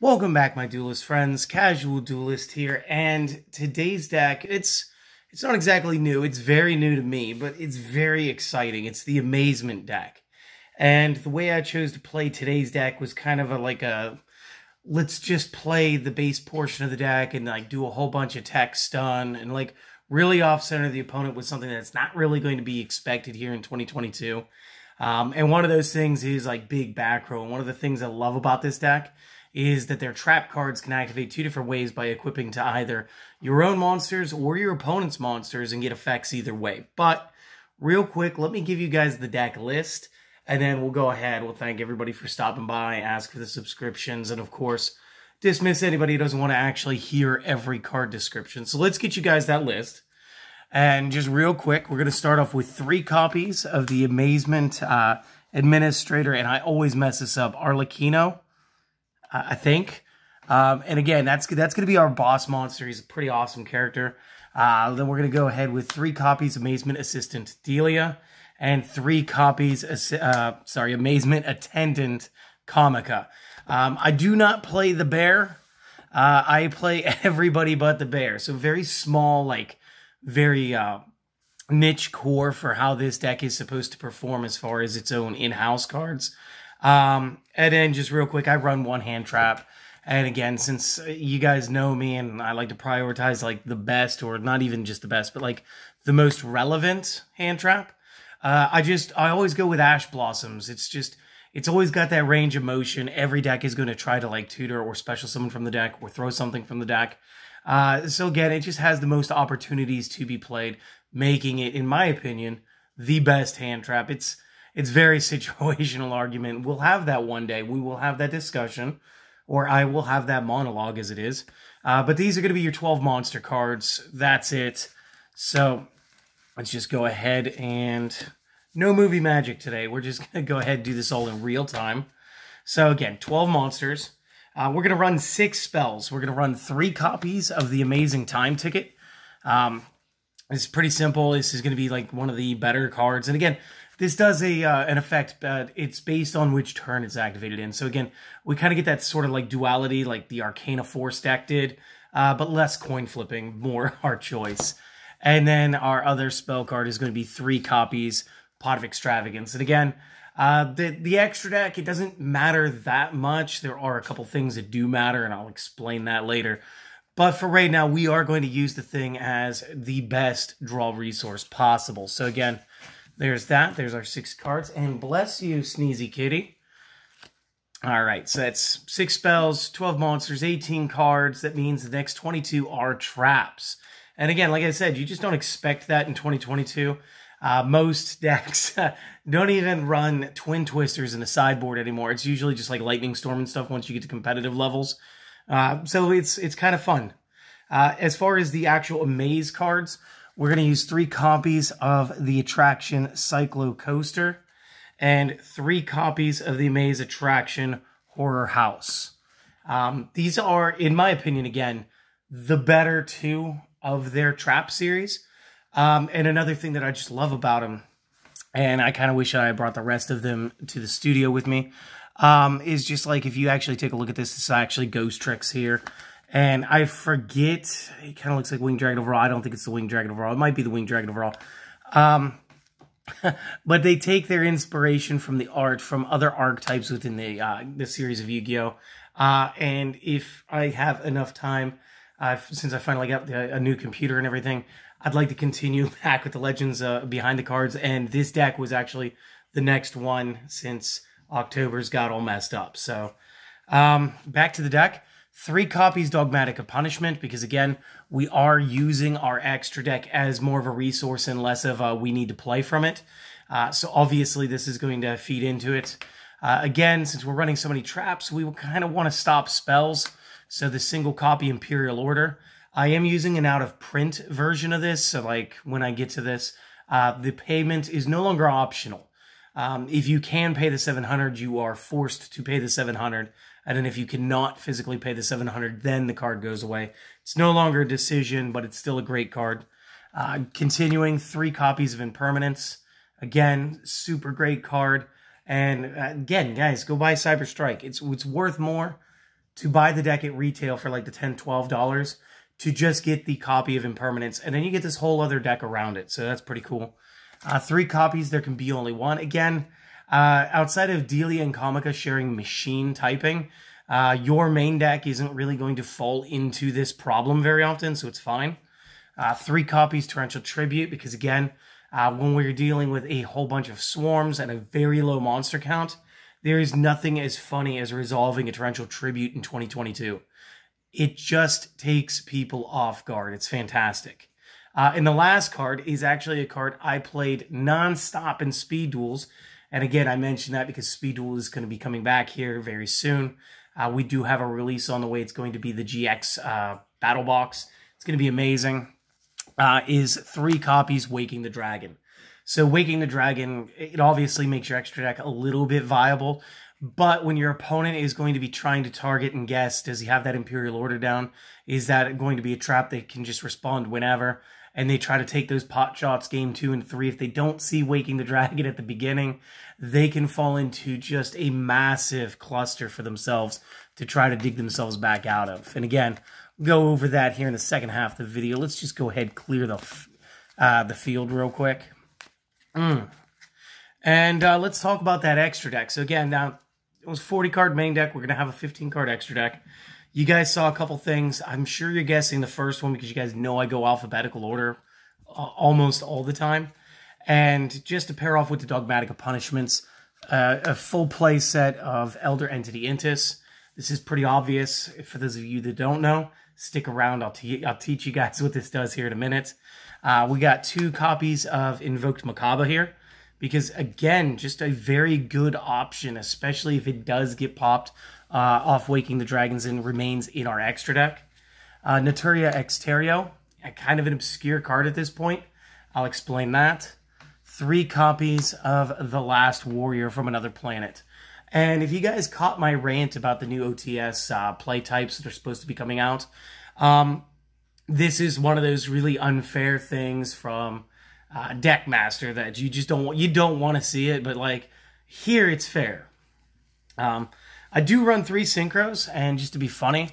Welcome back, my Duelist friends. Casual Duelist here, and today's deck, it's not exactly new. It's very new to me, but it's very exciting. It's the Amazement deck. And the way I chose to play today's deck was kind of let's just play the base portion of the deck and do a whole bunch of tech stun and really off-center the opponent with something that's not really going to be expected here in 2022. And one of those things is big back row. And one of the things I love about this deck is that their trap cards can activate two different ways by equipping to either your own monsters or your opponent's monsters and get effects either way. But real quick, let me give you guys the deck list, and then we'll go ahead. We'll thank everybody for stopping by, ask for the subscriptions, and of course, dismiss anybody who doesn't want to actually hear every card description. So let's get you guys that list. And just real quick, we're going to start off with 3 copies of the Amazement Administrator, and I always mess this up, Arlecchino, I think. And again, that's going to be our boss monster. He's a pretty awesome character. Then we're going to go ahead with 3 copies Amazement Assistant Delia and 3 copies, Amazement Attendant Comica. I do not play the bear. I play everybody but the bear. So very small, very niche core for how this deck is supposed to perform as far as its own in-house cards. And then just real quick, I run 1 hand trap. And again, since you guys know me and I like to prioritize the best, or not even just the best, but the most relevant hand trap, I always go with Ash Blossoms. It's always got that range of motion. Every deck is going to try to tutor or special summon from the deck or throw something from the deck. So again, it just has the most opportunities to be played, making it, in my opinion, the best hand trap. It's very situational argument. We'll have that one day. We will have that discussion, or I will have that monologue as it is. But these are going to be your 12 monster cards. That's it. So let's just go ahead and no movie magic today. We're just going to go ahead and do this all in real time. So again, 12 monsters. We're going to run 6 spells. We're going to run 3 copies of the Amazing Time Ticket. It's pretty simple. This is going to be one of the better cards. And again, this does an effect, but it's based on which turn it's activated in. So again, we kind of get that sort of duality like the Arcana Force deck did, but less coin flipping, more our choice. And then our other spell card is going to be 3 copies, Pot of Extravagance. And again, the extra deck, it doesn't matter that much. There are a couple things that do matter, and I'll explain that later. But for right now, we are going to use the thing as the best draw resource possible. So again, there's that. There's our 6 cards. And bless you, Sneezy Kitty. All right, so that's 6 spells, 12 monsters, 18 cards. That means the next 22 are traps. And again, like I said, you just don't expect that in 2022. Most decks don't even run Twin Twisters in a sideboard anymore. It's usually just Lightning Storm and stuff once you get to competitive levels. So it's kind of fun. As far as the actual Amaze cards, we're going to use 3 copies of the Attraction Cyclo Coaster and 3 copies of the Amaze Attraction Horror House. These are, in my opinion, again, the better 2 of their trap series. And another thing that I just love about them, and I kind of wish I brought the rest of them to the studio with me, is just if you actually take a look at this, this is actually Ghost Tricks here. And I forget, it kind of looks like Winged Dragon Overall. I don't think it's the Winged Dragon Overall. It might be the Winged Dragon Overall. But they take their inspiration from the art from other archetypes within the series of Yu-Gi-Oh! And if I have enough time, since I finally got a new computer and everything, I'd like to continue back with the legends behind the cards. And this deck was actually the next one since October's got all messed up. So back to the deck. 3 copies Dogmatic of Punishment, because again, we are using our extra deck as more of a resource and less of we need to play from it. So obviously this is going to feed into it. Again, since we're running so many traps, we kind of want to stop spells. So the single copy Imperial Order. I am using an out-of-print version of this, so when I get to this, the payment is no longer optional. If you can pay the $700, you are forced to pay the $700. And then if you cannot physically pay the $700, then the card goes away. It's no longer a decision, but it's still a great card. Continuing, 3 copies of Impermanence. Again, super great card. And again, guys, go buy Cyber Strike. It's worth more to buy the deck at retail for like the $10, $12 to just get the copy of Impermanence. And then you get this whole other deck around it. So that's pretty cool. 3 copies, there can be only 1. Again, outside of Delia and Comica sharing machine typing, your main deck isn't really going to fall into this problem very often, so it's fine. 3 copies, Torrential Tribute, because again, when we're dealing with a whole bunch of swarms and a very low monster count, there is nothing as funny as resolving a Torrential Tribute in 2022. It just takes people off guard. It's fantastic. And the last card is actually a card I played non-stop in Speed Duels. And again, I mentioned that because Speed Duel is going to be coming back here very soon. We do have a release on the way. It's going to be the GX Battle Box. It's going to be amazing. Is 3 copies Waking the Dragon. So Waking the Dragon, it obviously makes your extra deck a little bit viable. But when your opponent is going to be trying to target and guess, does he have that Imperial Order down? Is that going to be a trap that can just respond whenever? And they try to take those pot shots game 2 and 3. If they don't see Waking the Dragon at the beginning, they can fall into just a massive cluster for themselves to try to dig themselves back out of. And again, we'll go over that here in the second half of the video. Let's just go ahead and clear the field real quick. And let's talk about that extra deck. So again, now it was 40-card main deck. We're going to have a 15-card extra deck. You guys saw a couple things. I'm sure you're guessing the first one because you guys know I go alphabetical order almost all the time. And just to pair off with the Dogmatic Punishments, a full play set of Elder Entity Intis. This is pretty obvious. For those of you that don't know, stick around. I'll teach you guys what this does here in a minute. We got 2 copies of Invoked Macabre here. Because, again, just a very good option, especially if it does get popped off Waking the Dragons and remains in our extra deck. Naturia Exterio, kind of an obscure card at this point. I'll explain that. 3 copies of The Last Warrior from Another Planet. And if you guys caught my rant about the new OTS play types that are supposed to be coming out, this is one of those really unfair things from Deckmaster that you just don't want to see it, but like here it's fair. I do run 3 synchros, and just to be funny,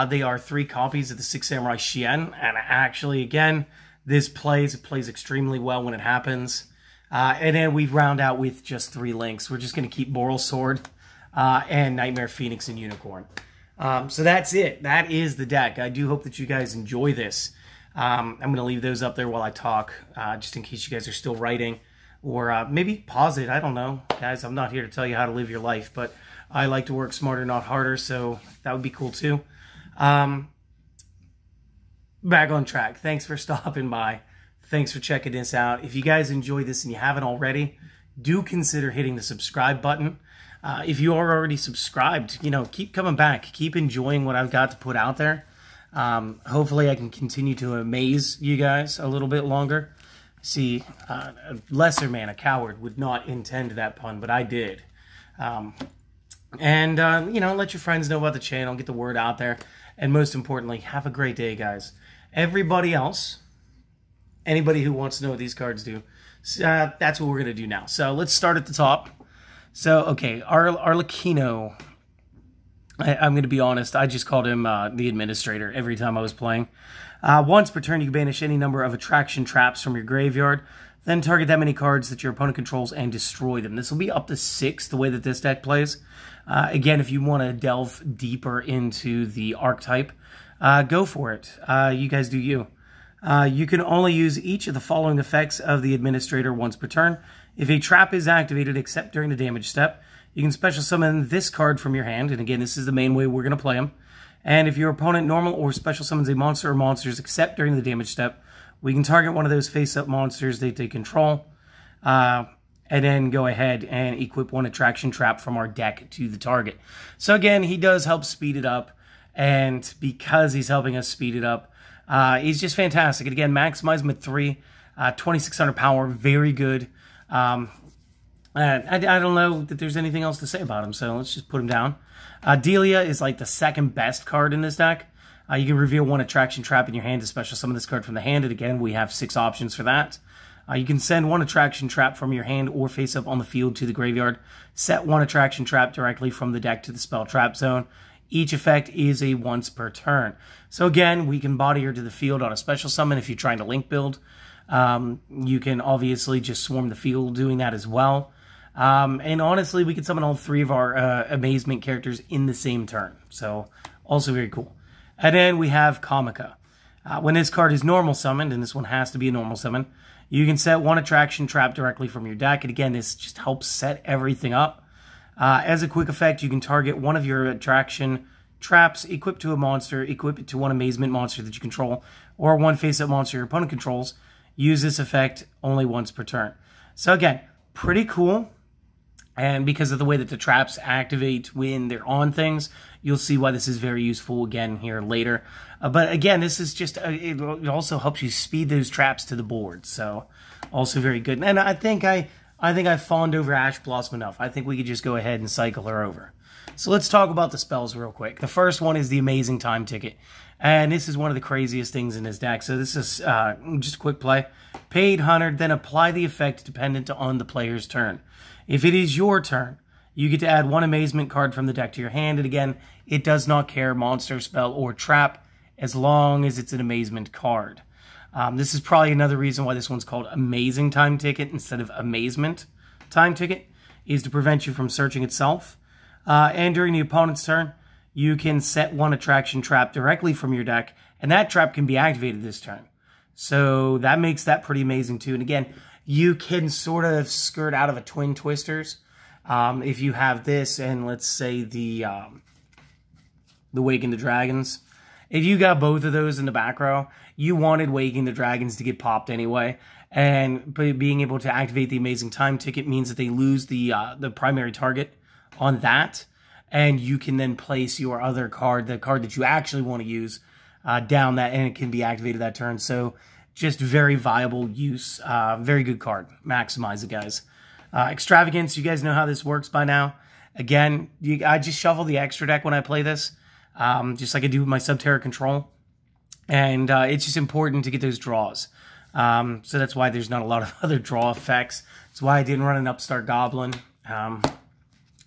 they are 3 copies of the 6 Samurai Shien, and actually again this plays extremely well when it happens. And then we round out with just 3 links. We're just going to keep Moral Sword and Nightmare Phoenix and Unicorn. So that's it. That is the deck. I do hope that you guys enjoy this. I'm going to leave those up there while I talk, just in case you guys are still writing. Or maybe pause it. I don't know. Guys, I'm not here to tell you how to live your life, but I like to work smarter, not harder, so that would be cool too. Back on track. Thanks for stopping by. Thanks for checking this out. If you guys enjoy this and you haven't already, do consider hitting the subscribe button. If you are already subscribed, keep coming back. Keep enjoying what I've got to put out there. Hopefully I can continue to amaze you guys a little bit longer. See, a lesser man, a coward, would not intend that pun, but I did. Let your friends know about the channel, get the word out there, and most importantly, have a great day, guys. Everybody else, anybody who wants to know what these cards do, that's what we're going to do now. So let's start at the top. So, okay, Arlecchino, I'm going to be honest, I just called him the Administrator every time I was playing. Once per turn, you can banish any number of attraction traps from your graveyard. Then target that many cards that your opponent controls and destroy them. This will be up to 6, the way that this deck plays. Again, if you want to delve deeper into the archetype, go for it. You guys do you. You can only use each of the following effects of the Administrator once per turn. If a trap is activated except during the damage step, you can special summon this card from your hand. And again, this is the main way we're going to play them. And if your opponent normal or special summons a monster or monsters except during the damage step, we can target one of those face-up monsters that they control. And then go ahead and equip one attraction trap from our deck to the target. So again, he does help speed it up. And because he's helping us speed it up, he's just fantastic. And again, maximize him at 3, 2600 power, very good. I don't know that there's anything else to say about him, so let's just put him down. Delia is like the second best card in this deck. You can reveal one attraction trap in your hand to special summon this card from the hand, and again, we have 6 options for that. You can send one attraction trap from your hand or face up on the field to the graveyard. Set one attraction trap directly from the deck to the spell trap zone. Each effect is a once per turn. So again, we can body her to the field on a special summon if you're trying to link build. You can obviously just swarm the field doing that as well. And honestly, we can summon all 3 of our Amazement characters in the same turn. So also very cool. And then we have Comica. When this card is normal summoned, and this one has to be a normal summon, you can set 1 attraction trap directly from your deck. And again, this just helps set everything up. As a quick effect, you can target 1 of your attraction traps, equip to a monster, equip it to 1 Amazement monster that you control, or 1 face-up monster your opponent controls. Use this effect only once per turn. So again, pretty cool. And because of the way that the traps activate when they're on things, you'll see why this is very useful again here later. But again, this is just, it also helps you speed those traps to the board. So also very good. And I think I've fawned over Ash Blossom enough. I think we could just go ahead and cycle her over. So let's talk about the spells real quick. The first one is the Amazing Time Ticket. And this is one of the craziest things in this deck. So this is just a quick play. Pay 800, then apply the effect dependent on the player's turn. If it is your turn, you get to add 1 Amazement card from the deck to your hand. And again, it does not care monster, spell, or trap as long as it's an Amazement card. This is probably another reason why this one's called Amazing Time Ticket instead of Amazement Time Ticket, is to prevent you from searching itself. And during the opponent's turn, you can set 1 attraction trap directly from your deck, and that trap can be activated this turn. So that makes that pretty amazing too. And again, you can sort of skirt out of a Twin Twisters if you have this and let's say the Waking the Dragons. If you got both of those in the back row, you wanted Waking the Dragons to get popped anyway. And being able to activate the Amazing Time Ticket means that they lose the primary target on that. And you can then place your other card, the card that you actually want to use, down that, and it can be activated that turn. So just very viable use. Very good card. Maximize it, guys. Extravagance, you guys know how this works by now. Again, I just shuffle the extra deck when I play this, just like I do with my Subterra Control. And it's just important to get those draws. So that's why there's not a lot of other draw effects. That's why I didn't run an Upstart Goblin.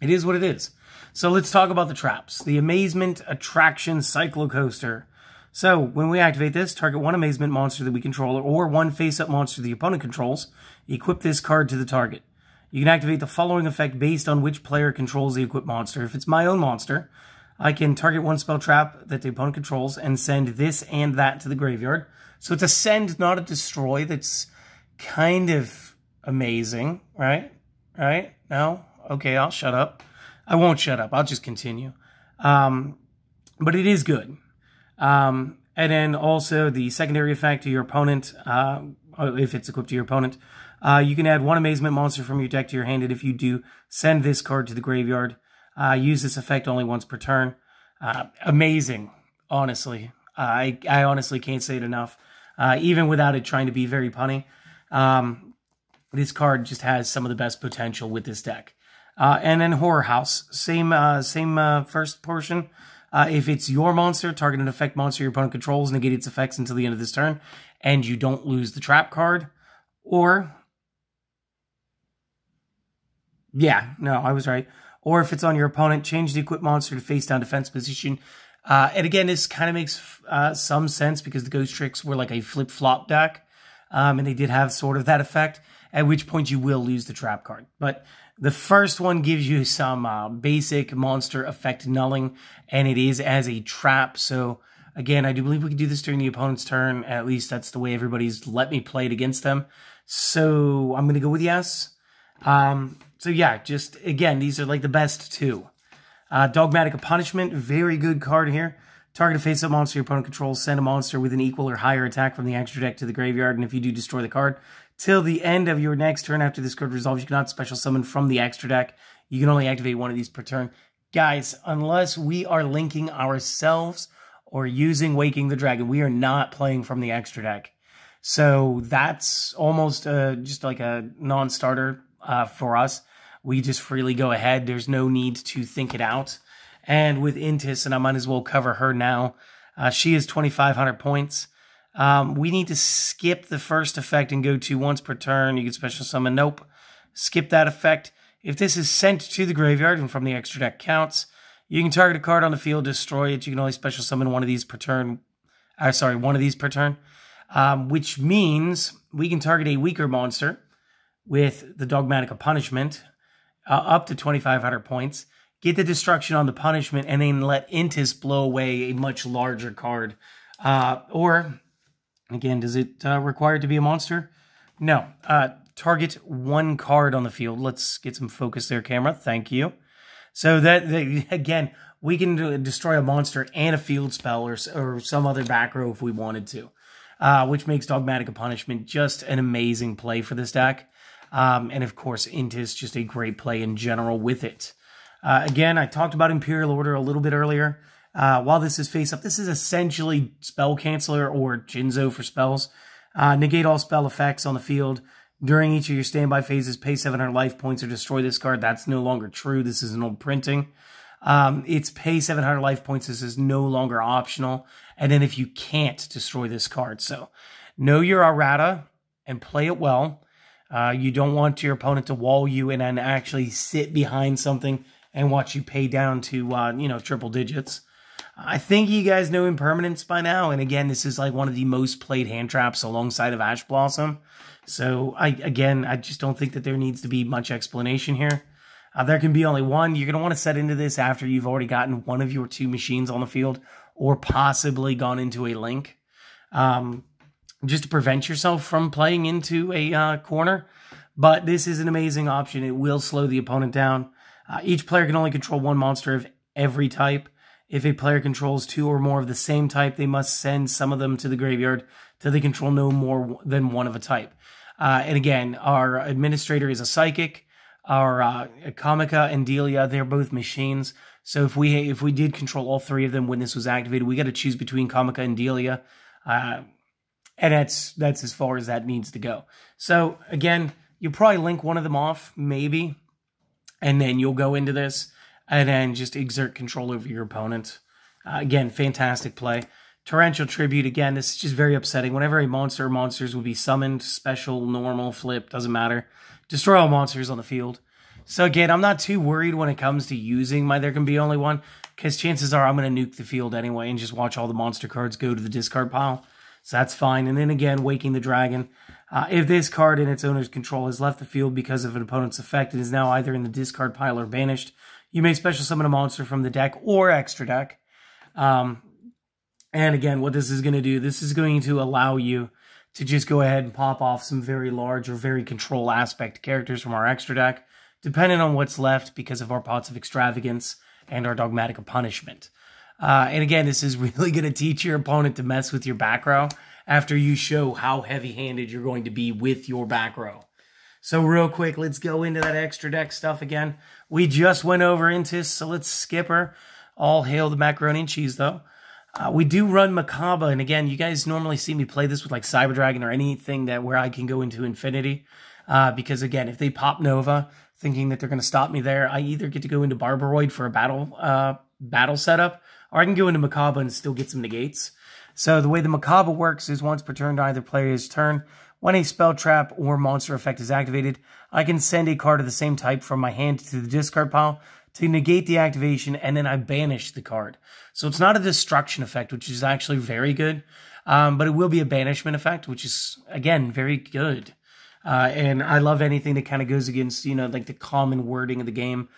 It is what it is. So let's talk about the traps. The Amazement Attraction Cyclocoaster. So when we activate this, target 1 Amazement monster that we control or 1 face-up monster the opponent controls. Equip this card to the target. You can activate the following effect based on which player controls the equipped monster. If it's my own monster, I can target 1 spell trap that the opponent controls and send this and that to the graveyard. So it's a send, not a destroy. That's kind of amazing, right? Right? No? Okay, I'll shut up. I won't shut up. I'll just continue. But it is good. And then also the secondary effect to your opponent, if it's equipped to your opponent, you can add 1 Amazement monster from your deck to your hand, and if you do, send this card to the graveyard. Use this effect only once per turn. Amazing, honestly. I honestly can't say it enough. Even without it trying to be very punny, this card just has some of the best potential with this deck. And then Horror House, same first portion. If it's your monster, target an effect monster your opponent controls, negate its effects until the end of this turn, and you don't lose the trap card. Or, yeah, no, I was right. Or if it's on your opponent, change the equipped monster to face down defense position. And again, this kind of makes some sense because the Ghost Tricks were like a flip-flop deck, and they did have sort of that effect, at which point you will lose the trap card. But the first one gives you some basic monster effect nulling, and it is as a trap. So, again, I do believe we can do this during the opponent's turn. At least that's the way everybody's let me play it against them. So, I'm going to go with yes. So, yeah, just, again, these are like the best two. Dogmatic Punishment, very good card here. Target a face-up monster your opponent controls, send a monster with an equal or higher attack from the extra deck to the graveyard, and if you do, destroy the card. Till the end of your next turn after this card resolves, you cannot special summon from the extra deck. You can only activate 1 of these per turn. Guys, unless we are linking ourselves or using Waking the Dragon, we are not playing from the extra deck. So that's almost just like a non-starter for us. We just freely go ahead. There's no need to think it out. And with Intis, and I might as well cover her now, she is 2,500 points. We need to skip the first effect and go to once per turn. You can special summon. Nope. Skip that effect. If this is sent to the graveyard and from the extra deck counts, You can target a card on the field, destroy it. You can only special summon one of these per turn. One of these per turn. Which means we can target a weaker monster with the Dogmatic of Punishment up to 2,500 points. Get the destruction on the punishment, and then let Intis blow away a much larger card. Or, again, does it require it to be a monster? No. Target one card on the field. Let's get some focus there, camera. Thank you. So that, again, we can destroy a monster and a field spell or some other back row if we wanted to. Which makes Dogmatic of Punishment just an amazing play for this deck. And of course, Intis just a great play in general with it. Again, I talked about Imperial Order a little bit earlier. While this is face up, this is essentially Spell Canceller or Jinzo for spells. Negate all spell effects on the field. During each of your standby phases, pay 700 life points or destroy this card. That's no longer true. This is an old printing. It's pay 700 life points. This is no longer optional. And then if you can't, destroy this card. So know your errata and play it well. You don't want your opponent to wall you and then actually sit behind something and watch you pay down to, triple digits. I think you guys know Impermanence by now. And again, this is like one of the most played hand traps alongside of Ash Blossom. So I just don't think that there needs to be much explanation here. There can be only one. You're going to want to set into this after you've already gotten one of your two machines on the field or possibly gone into a link. Just to prevent yourself from playing into a corner. But this is an amazing option. It will slow the opponent down. Each player can only control one monster of every type. If a player controls two or more of the same type, they must send some of them to the graveyard till they control no more than one of a type. And again, our administrator is a psychic. Our Comica and Delia, they're both machines. So if we did control all three of them when this was activated, we got to choose between Comica and Delia. And that's as far as that needs to go. So again, you'll probably link one of them off, maybe. And then you'll go into this and then just exert control over your opponent. Again, fantastic play. Torrential Tribute, again, this is just very upsetting. Whenever a monster or monsters would be summoned, special, normal, flip, doesn't matter. Destroy all monsters on the field. So again, I'm not too worried when it comes to using my There Can Be Only One, because chances are I'm going to nuke the field anyway and just watch all the monster cards go to the discard pile. So that's fine. And then again, Waking the Dragon. If this card in its owner's control has left the field because of an opponent's effect and is now either in the discard pile or banished, you may special summon a monster from the deck or extra deck. And again, what this is going to do, this is going to allow you to just go ahead and pop off some very large or very control aspect characters from our extra deck, depending on what's left because of our Pots of Extravagance and our Dogmatic of Punishment. And again, this is really going to teach your opponent to mess with your back row after you show how heavy-handed you're going to be with your back row. So real quick, let's go into that extra deck stuff again. We just went over Intis, so let's skip her. All hail the macaroni and cheese, though. We do run Macabre, and again, you guys normally see me play this with like Cyber Dragon or anything where I can go into infinity. Because again, if they pop Nova, thinking that they're going to stop me there, I either get to go into Barbaroid for a battle setup, or I can go into Macabre and still get some negates. So the way the Macabre works is once per turn to either player's turn, when a spell trap or monster effect is activated, I can send a card of the same type from my hand to the discard pile to negate the activation, and then I banish the card. So it's not a destruction effect, which is actually very good, but it will be a banishment effect, which is, again, very good. And I love anything that kind of goes against, like the common wording of the game,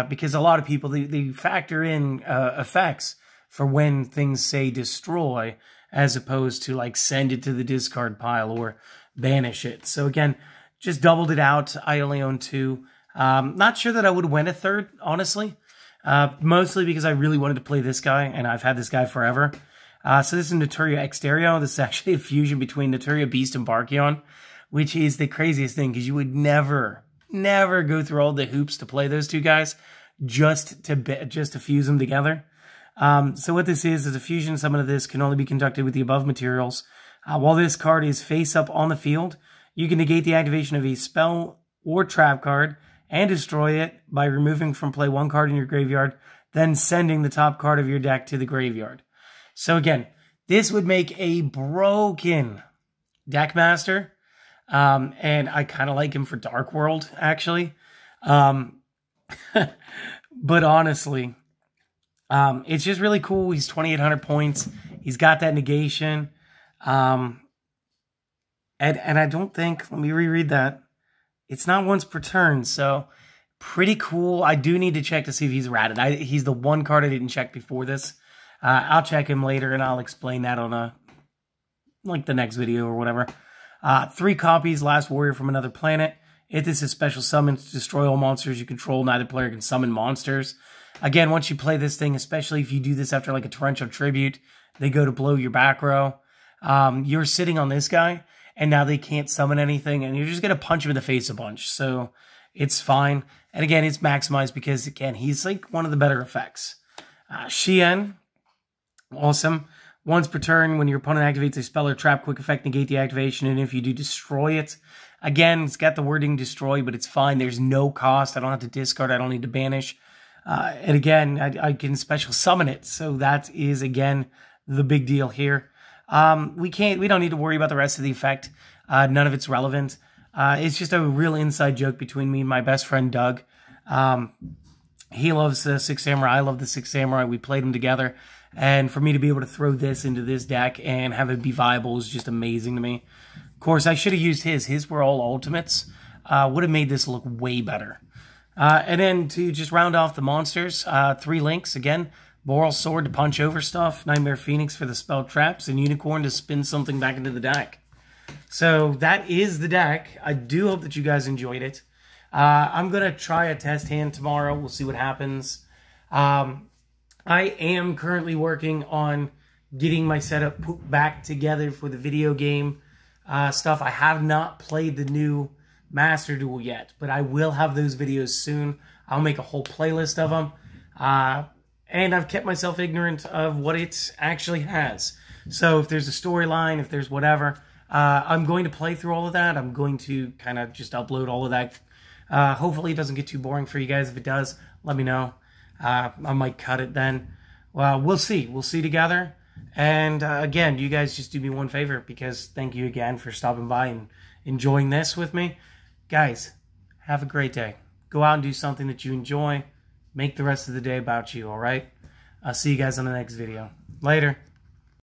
because a lot of people, they factor in effects for when things say destroy, as opposed to like send it to the discard pile or banish it. So again, just doubled it out. I only own two. Not sure that I would win a third, honestly. Mostly because I really wanted to play this guy, and I've had this guy forever. So this is Naturia Exterio. This is actually a fusion between Naturia Beast and Barkion, which is the craziest thing, because you would never go through all the hoops to play those two guys just to fuse them together. So what this is a fusion summon of this can only be conducted with the above materials. While this card is face up on the field, you can negate the activation of a spell or trap card and destroy it by removing from play one card in your graveyard, then sending the top card of your deck to the graveyard. So again, this would make a broken deck master. And I kind of like him for Dark World, actually. But honestly, It's just really cool. He's 2,800 points. He's got that negation. And I don't think, let me reread that. It's not once per turn, so pretty cool. I do need to check to see if he's ratted. He's the one card I didn't check before this. I'll check him later, and I'll explain that on like the next video or whatever. 3 copies, Last Warrior from Another Planet. If this is special summon to destroy all monsters you control, neither player can summon monsters. Again, once you play this thing, especially if you do this after like a torrential tribute, they go to blow your back row. You're sitting on this guy, and now they can't summon anything, and you're just going to punch him in the face a bunch. So it's fine. And again, it's maximized because, again, he's like one of the better effects. Shien, awesome. Once per turn, when your opponent activates a spell or trap, quick effect, negate the activation, and if you do, destroy it. Again, it's got the wording destroy, but it's fine. There's no cost. I don't have to discard. I don't need to banish. And again, I can special summon it. So that is, again, the big deal here. We don't need to worry about the rest of the effect. None of it's relevant. It's just a real inside joke between me and my best friend, Doug. He loves the Six Samurai. I love the Six Samurai. We played them together. And for me to be able to throw this into this deck and have it be viable is just amazing to me. Of course, I should have used his. His were all ultimates. Would have made this look way better. And then to just round off the monsters, 3 links. Again, Boral Sword to punch over stuff, Nightmare Phoenix for the spell traps, and Unicorn to spin something back into the deck. So that is the deck. I do hope that you guys enjoyed it. I'm going to try a test hand tomorrow. We'll see what happens. I am currently working on getting my setup put back together for the video game stuff. I have not played the new Master Duel yet, but I will have those videos soon. I'll make a whole playlist of them. And I've kept myself ignorant of what it actually has. So if there's a storyline, if there's whatever, I'm going to play through all of that. I'm going to kind of just upload all of that. Hopefully it doesn't get too boring for you guys. If it does, let me know. I might cut it then. Well, we'll see. We'll see together. And again, you guys just do me one favor, because thank you again for stopping by and enjoying this with me. Guys, have a great day. Go out and do something that you enjoy. Make the rest of the day about you, all right? I'll see you guys on the next video. Later.